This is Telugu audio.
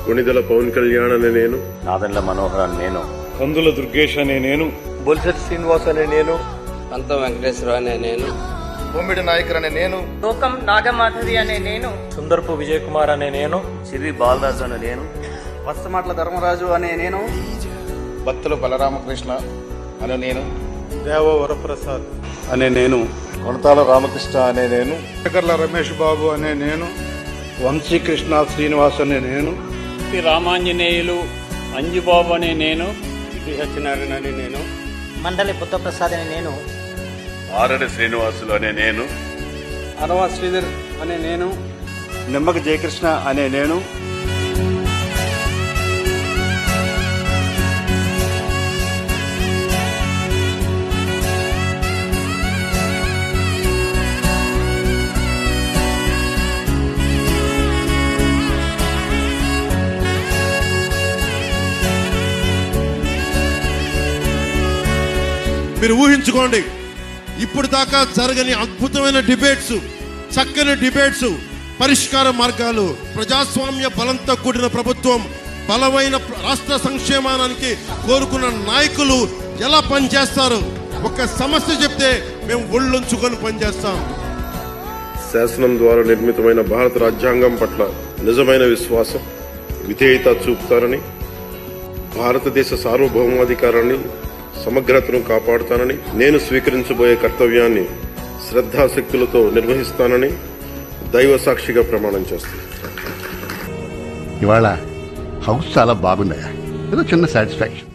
కొణిదెల పవన్ కళ్యాణ్ అనే నేను, నాదెండ్ల మనోహర్ అని నేను, కందుల దుర్గేష్ అనే నేను, బొల్సెట్ శ్రీనివాస్ అనే నేను, పంత వెంకటేశ్వర అనే నేను, బొమ్మిడి నాయకర్ అనే నేను, లోకం నాగమాధవి అనే నేను, సుందర్పు విజయ్ కుమార్ అనే నేను, సిరి బాలరాజు అనే నేను, వస్తమాట్ల ధర్మరాజు అనే నేను, బత్తుల బలరామకృష్ణ అనే నేను, దేవ వరప్రసాద్ అనే నేను, కొనతాల రామకృష్ణ అనే నేను, శేఖర్ల రమేష్ బాబు అనే నేను, వంశీకృష్ణ శ్రీనివాస్ అనే నేను, రామాంజనేయులు అంజుబాబు అనే నేను, సత్యనారాయణ అనే నేను, మండలి బుద్ధప్రసాద్ అనే నేను, ఆరడి శ్రీనివాసులు అనే నేను, అనవా శ్రీధర్ అనే నేను, నిమ్మక జయకృష్ణ అనే నేను, మీరు ఊహించుకోండి, ఇప్పుడు దాకా జరగని అద్భుతమైన డిబేట్స్, చక్కని డిబేట్స్, పరిష్కార మార్గాలు, ప్రజాస్వామ్య బలంతో కూడిన ప్రభుత్వం, బలమైన రాష్ట్ర సంక్షేమానికి కోరుకున్న నాయకులు ఎలా పనిచేస్తారు. ఒక సమస్య చెప్తే మేము ఒళ్ళొంచుకొని పనిచేస్తాం. శాసనం ద్వారా నిర్మితమైన భారత రాజ్యాంగం పట్ల నిజమైన విశ్వాసం, విధేయత చూపుతారని, భారతదేశ సార్వభౌమాధికారాన్ని, సమగ్రతను కాపాడుతానని, నేను స్వీకరించబోయే కర్తవ్యాన్ని శ్రద్ధాశక్తులతో నిర్వహిస్తానని దైవ సాక్షిగా ప్రమాణం చేస్తాను. ఇవాళ హౌస్ చాలా బాగుందయ్యా, ఏదో చిన్న సాటిస్ఫాక్షన్.